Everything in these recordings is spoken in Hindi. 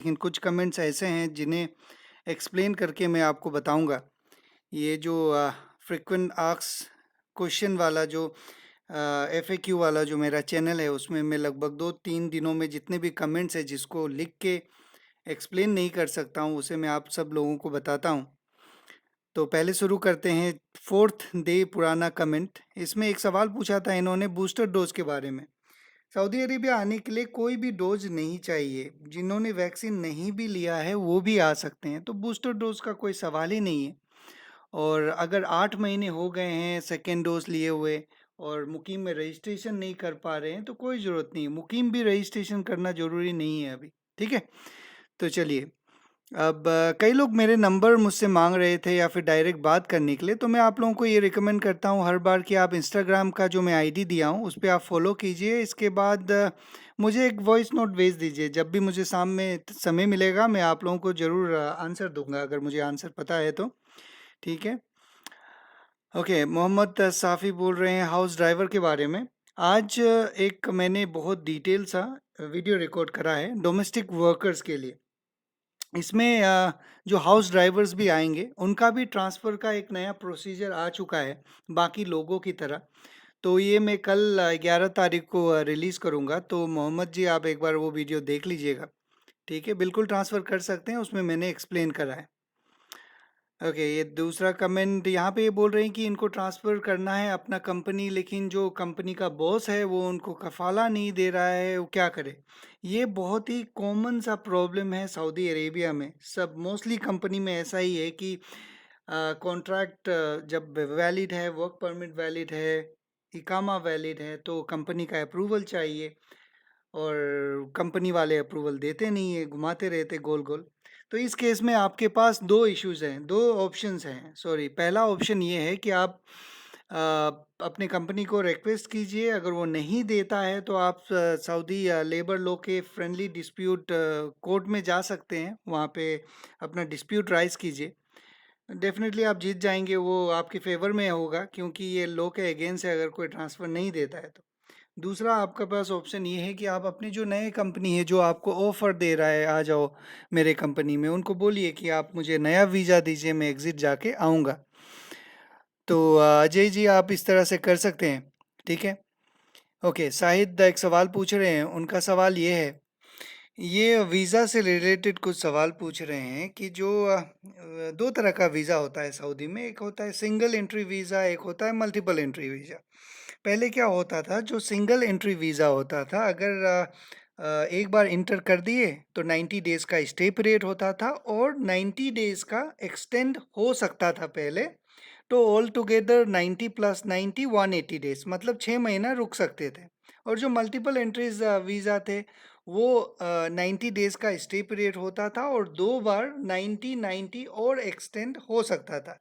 लेकिन कुछ कमेंट्स ऐसे हैं जिन्हें एक्सप्लेन करके मैं आपको बताऊंगा। ये जो फ्रीक्वेंट आस्क्स क्वेश्चन वाला जो एफएक्यू वाला जो मेरा चैनल है, उसमें मैं लगभग 2-3 दिनों में जितने भी कमेंट्स हैं जिसको लिख के एक्सप्लेन नहीं कर सकता हूँ, उसे मैं आप सब लोगों को बताता हूँ। तो पहले शुरू करते हैं। 4th डे पुराना कमेंट, इसमें एक सवाल पूछा था इन्होंने बूस्टर डोज के बारे में। सऊदी अरेबिया आने के लिए कोई भी डोज नहीं चाहिए, जिन्होंने वैक्सीन नहीं भी लिया है वो भी आ सकते हैं, तो बूस्टर डोज का कोई सवाल ही नहीं है। और अगर 8 महीने हो गए हैं सेकेंड डोज लिए हुए और मुकीम में रजिस्ट्रेशन नहीं कर पा रहे हैं, तो कोई ज़रूरत नहीं है, मुकीम भी रजिस्ट्रेशन करना ज़रूरी नहीं है अभी। ठीक है, तो चलिए। अब कई लोग मेरे नंबर मुझसे मांग रहे थे या फिर डायरेक्ट बात करने के लिए, तो मैं आप लोगों को ये रिकमेंड करता हूँ हर बार कि आप इंस्टाग्राम का जो मैं आईडी दिया हूँ उस पे आप फॉलो कीजिए। इसके बाद मुझे एक वॉइस नोट भेज दीजिए, जब भी मुझे शाम में समय मिलेगा मैं आप लोगों को ज़रूर आंसर दूंगा, अगर मुझे आंसर पता है तो। ठीक है। ओके, मोहम्मद साफ़ी बोल रहे हैं हाउस ड्राइवर के बारे में। आज एक मैंने बहुत डिटेल सा वीडियो रिकॉर्ड करा है डोमेस्टिक वर्कर्स के लिए। इसमें जो हाउस ड्राइवर्स भी आएंगे उनका भी ट्रांसफ़र का एक नया प्रोसीजर आ चुका है, बाकी लोगों की तरह। तो ये मैं कल 11 तारीख को रिलीज़ करूँगा, तो मोहम्मद जी आप एक बार वो वीडियो देख लीजिएगा। ठीक है, बिल्कुल ट्रांसफ़र कर सकते हैं, उसमें मैंने एक्सप्लेन करा है। ओके, ये दूसरा कमेंट यहाँ पे ये बोल रहे हैं कि इनको ट्रांसफ़र करना है अपना कंपनी, लेकिन जो कंपनी का बॉस है वो उनको कफ़ाला नहीं दे रहा है, वो क्या करे? ये बहुत ही कॉमन सा प्रॉब्लम है सऊदी अरेबिया में। सब मोस्टली कंपनी में ऐसा ही है कि कॉन्ट्रैक्ट जब वैलिड है, वर्क परमिट वैलिड है, इकामा वैलिड है, तो कंपनी का अप्रूवल चाहिए और कंपनी वाले अप्रूवल देते नहीं है, घुमाते रहते गोल गोल। तो इस केस में आपके पास दो इश्यूज हैं, दो ऑप्शंस हैं, सॉरी। पहला ऑप्शन ये है कि आप अपने कंपनी को रिक्वेस्ट कीजिए, अगर वो नहीं देता है तो आप सऊदी लेबर लॉ के फ्रेंडली डिस्प्यूट कोर्ट में जा सकते हैं, वहाँ पे अपना डिस्प्यूट राइज कीजिए। डेफिनेटली आप जीत जाएंगे, वो आपके फेवर में होगा, क्योंकि ये लॉ के अगेंस्ट है अगर कोई ट्रांसफ़र नहीं देता है तो। दूसरा आपके पास ऑप्शन ये है कि आप अपनी जो नए कंपनी है जो आपको ऑफर दे रहा है आ जाओ मेरे कंपनी में, उनको बोलिए कि आप मुझे नया वीज़ा दीजिए, मैं एग्ज़िट जाके आऊँगा। तो अजय जी आप इस तरह से कर सकते हैं। ठीक है। ओके, शाहिद एक सवाल पूछ रहे हैं, उनका सवाल ये है, ये वीज़ा से रिलेटेड कुछ सवाल पूछ रहे हैं कि जो दो तरह का वीज़ा होता है सऊदी में, एक होता है सिंगल एंट्री वीज़ा, एक होता है मल्टीपल एंट्री वीज़ा। पहले क्या होता था, जो सिंगल एंट्री वीज़ा होता था, अगर एक बार इंटर कर दिए तो 90 डेज़ का स्टे पीरियड होता था और 90 डेज़ का एक्सटेंड हो सकता था पहले। तो ऑल टुगेदर 90 प्लस 90 180 डेज़, मतलब 6 महीना रुक सकते थे। और जो मल्टीपल एंट्रीज वीज़ा थे वो 90 डेज़ का स्टे पीरियड होता था और 2 बार 90 90 और एक्सटेंड हो सकता था,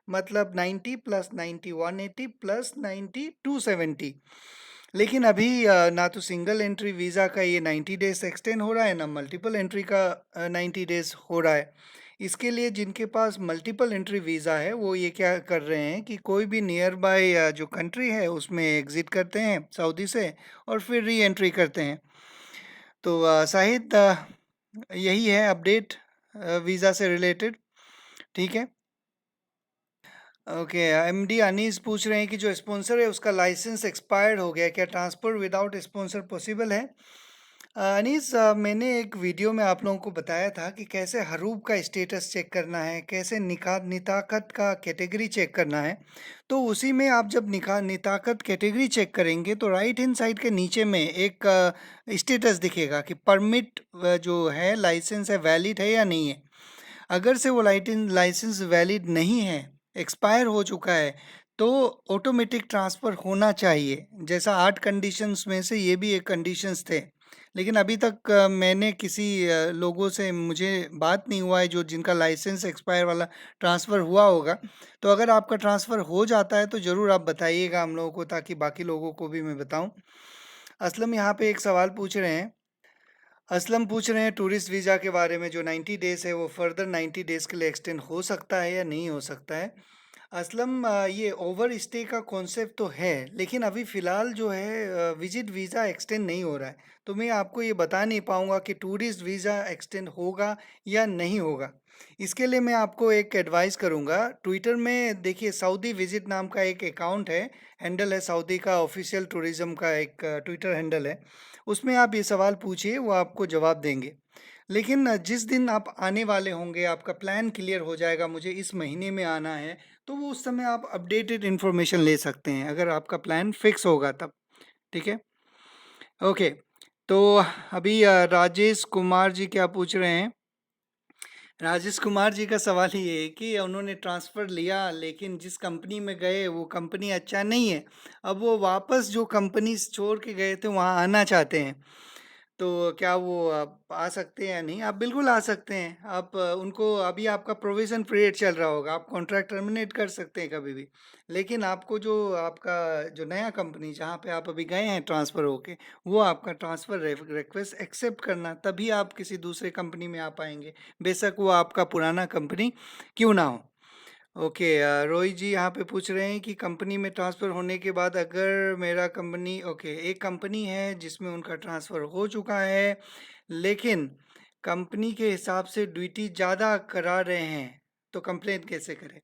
मतलब 90 प्लस 90 180 प्लस 90 270। लेकिन अभी ना तो सिंगल एंट्री वीज़ा का ये 90 डेज एक्सटेंड हो रहा है, ना मल्टीपल एंट्री का 90 डेज हो रहा है। इसके लिए जिनके पास मल्टीपल एंट्री वीज़ा है वो ये क्या कर रहे हैं कि कोई भी नियर बाय जो कंट्री है उसमें एग्ज़िट करते हैं सऊदी से और फिर री एंट्री करते हैं। तो शाहिद यही है अपडेट वीज़ा से रिलेटेड। ठीक है। ओके, एमडी अनीस पूछ रहे हैं कि जो स्पॉन्सर है उसका लाइसेंस एक्सपायर्ड हो गया, क्या ट्रांसफ़र विदाउट स्पॉन्सर पॉसिबल है? अनीस, मैंने एक वीडियो में आप लोगों को बताया था कि कैसे हरूब का स्टेटस चेक करना है, कैसे निकाह निताकत का कैटेगरी चेक करना है। तो उसी में आप जब निकाह निताकत कैटेगरी चेक करेंगे तो राइट हैंड साइड के नीचे में एक स्टेटस दिखेगा कि परमिट जो है, लाइसेंस है, वैलिड है या नहीं है। अगर से वो लाइसेंस वैलिड नहीं है, एक्सपायर हो चुका है, तो ऑटोमेटिक ट्रांसफ़र होना चाहिए। जैसा 8 कंडीशंस में से ये भी एक कंडीशंस थे। लेकिन अभी तक मैंने किसी लोगों से मुझे बात नहीं हुआ है जो जिनका लाइसेंस एक्सपायर वाला ट्रांसफ़र हुआ होगा। तो अगर आपका ट्रांसफ़र हो जाता है तो ज़रूर आप बताइएगा हम लोगों को, ताकि बाकी लोगों को भी मैं बताऊं। असलम यहाँ पे एक सवाल पूछ रहे हैं। असलम पूछ रहे हैं टूरिस्ट वीज़ा के बारे में, जो 90 डेज़ है वो फर्दर 90 डेज़ के लिए एक्सटेंड हो सकता है या नहीं हो सकता है। असलम ये ओवर स्टे का कॉन्सेप्ट तो है, लेकिन अभी फ़िलहाल जो है विजिट वीज़ा एक्सटेंड नहीं हो रहा है। तो मैं आपको ये बता नहीं पाऊँगा कि टूरिस्ट वीज़ा एक्सटेंड होगा या नहीं होगा। इसके लिए मैं आपको एक एडवाइस करूँगा, ट्विटर में देखिए सऊदी विजिट नाम का एक अकाउंट है, हैंडल है सऊदी का ऑफ़िशियल टूरिज़्म का एक ट्विटर हैंडल है। उसमें आप ये सवाल पूछिए, वो आपको जवाब देंगे। लेकिन जिस दिन आप आने वाले होंगे, आपका प्लान क्लियर हो जाएगा, मुझे इस महीने में आना है, तो वो उस समय आप अपडेटेड इन्फॉर्मेशन ले सकते हैं, अगर आपका प्लान फिक्स होगा तब। ठीक है? ओके। तो अभी राजेश कुमार जी क्या पूछ रहे हैं? राजेश कुमार जी का सवाल ये है कि उन्होंने ट्रांसफ़र लिया, लेकिन जिस कंपनी में गए वो कंपनी अच्छा नहीं है। अब वो वापस जो कंपनी छोड़ के गए थे वहाँ आना चाहते हैं। तो क्या वो आ सकते हैं या नहीं? आप बिल्कुल आ सकते हैं। आप उनको अभी आपका प्रोविज़न पीरियड चल रहा होगा, आप कॉन्ट्रैक्ट टर्मिनेट कर सकते हैं कभी भी। लेकिन आपको जो आपका जो नया कंपनी जहाँ पे आप अभी गए हैं ट्रांसफ़र होके, वो आपका ट्रांसफ़र रिक्वेस्ट एक्सेप्ट करना, तभी आप किसी दूसरे कंपनी में आ पाएँगे, बेशक वो आपका पुराना कंपनी क्यों ना हो। ओके, रोहित जी यहाँ पे पूछ रहे हैं कि कंपनी में ट्रांसफ़र होने के बाद अगर मेरा कंपनी ओके, एक कंपनी है जिसमें उनका ट्रांसफ़र हो चुका है, लेकिन कंपनी के हिसाब से ड्यूटी ज़्यादा करा रहे हैं, तो कंप्लेंट कैसे करें?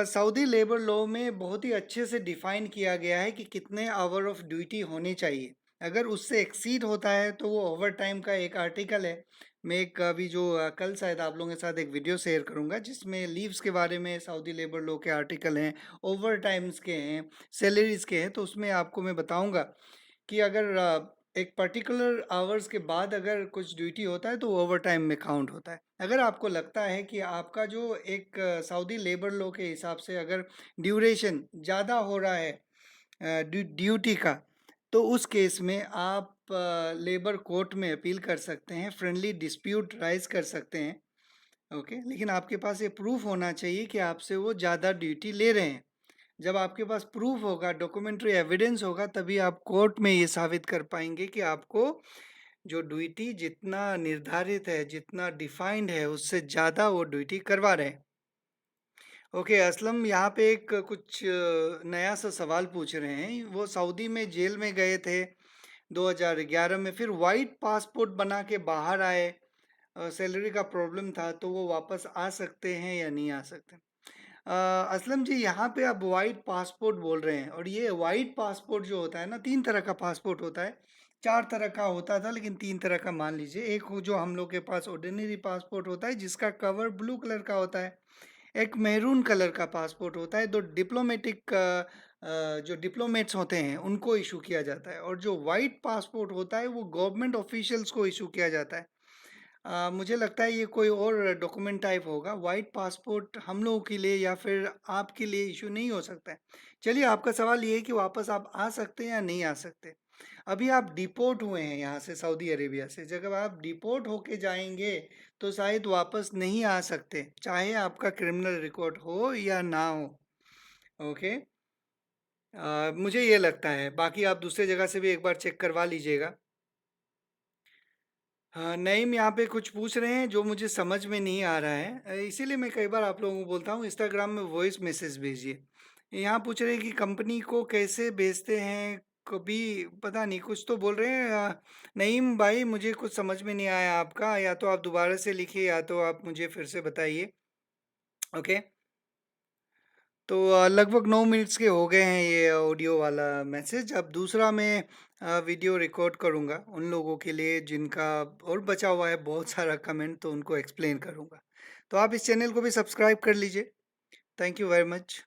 सऊदी लेबर लॉ में बहुत ही अच्छे से डिफाइन किया गया है कि कितने आवर ऑफ ड्यूटी होने चाहिए। अगर उससे एक्सीड होता है तो वो ओवर टाइम का एक आर्टिकल है। मैं एक अभी जो कल शायद आप लोगों के साथ एक वीडियो शेयर करूंगा जिसमें लीव्स के बारे में सऊदी लेबर लॉ के आर्टिकल हैं, ओवर टाइम्स के हैं, सैलरीज के हैं। तो उसमें आपको मैं बताऊंगा कि अगर एक पर्टिकुलर आवर्स के बाद अगर कुछ ड्यूटी होता है तो ओवर टाइम में काउंट होता है। अगर आपको लगता है कि आपका जो एक सऊदी लेबर लॉ के हिसाब से अगर ड्यूरेशन ज़्यादा हो रहा है ड्यूटी का, तो उस केस में आप लेबर कोर्ट में अपील कर सकते हैं, फ्रेंडली डिस्प्यूट राइज कर सकते हैं। ओके, लेकिन आपके पास ये प्रूफ होना चाहिए कि आपसे वो ज़्यादा ड्यूटी ले रहे हैं। जब आपके पास प्रूफ होगा, डॉक्यूमेंट्री एविडेंस होगा, तभी आप कोर्ट में ये साबित कर पाएंगे कि आपको जो ड्यूटी जितना निर्धारित है, जितना डिफाइंड है, उससे ज़्यादा वो ड्यूटी करवा रहे हैं। ओके, असलम यहाँ पे एक कुछ नया सा सवाल पूछ रहे हैं। वो सऊदी में जेल में गए थे 2011 में, फिर वाइट पासपोर्ट बना के बाहर आए, सैलरी का प्रॉब्लम था, तो वो वापस आ सकते हैं या नहीं आ सकते? असलम जी, यहाँ पे आप वाइट पासपोर्ट बोल रहे हैं, और ये वाइट पासपोर्ट जो होता है ना, तीन तरह का पासपोर्ट होता है। चार तरह का होता था, लेकिन तीन तरह का मान लीजिए। एक जो हम लोग के पास ऑर्डिनरी पासपोर्ट होता है जिसका कवर ब्लू कलर का होता है। एक मैरून कलर का पासपोर्ट होता है, दो डिप्लोमेटिक जो डिप्लोमेट्स होते हैं उनको इशू किया जाता है, और जो वाइट पासपोर्ट होता है वो गवर्नमेंट ऑफिशियल्स को इशू किया जाता है। मुझे लगता है ये कोई और डॉक्यूमेंट टाइप होगा। वाइट पासपोर्ट हम लोगों के लिए या फिर आपके लिए इशू नहीं हो सकता है। चलिए, आपका सवाल ये है कि वापस आप आ सकते हैं या नहीं आ सकते। अभी आप डिपोर्ट हुए हैं यहाँ से, सऊदी अरेबिया से। जब आप डिपोर्ट होके जाएंगे तो शायद वापस नहीं आ सकते, चाहे आपका क्रिमिनल रिकॉर्ड हो या ना हो। ओके, मुझे ये लगता है, बाकी आप दूसरे जगह से भी एक बार चेक करवा लीजिएगा। हाँ, नईम यहाँ पे कुछ पूछ रहे हैं जो मुझे समझ में नहीं आ रहा है, इसीलिए मैं कई बार आप लोगों को बोलता हूँ इंस्टाग्राम में वॉइस मैसेज भेजिए। यहाँ पूछ रहे हैं कि कंपनी को कैसे भेजते हैं, कभी पता नहीं कुछ तो बोल रहे हैं। नईम भाई, मुझे कुछ समझ में नहीं आया आपका, या तो आप दोबारा से लिखिए या तो आप मुझे फिर से बताइए। ओके। तो लगभग 9 मिनट्स के हो गए हैं ये ऑडियो वाला मैसेज। अब दूसरा मैं वीडियो रिकॉर्ड करूँगा उन लोगों के लिए जिनका और बचा हुआ है बहुत सारा कमेंट, तो उनको एक्सप्लेन करूँगा। तो आप इस चैनल को भी सब्सक्राइब कर लीजिए। Thank you very much.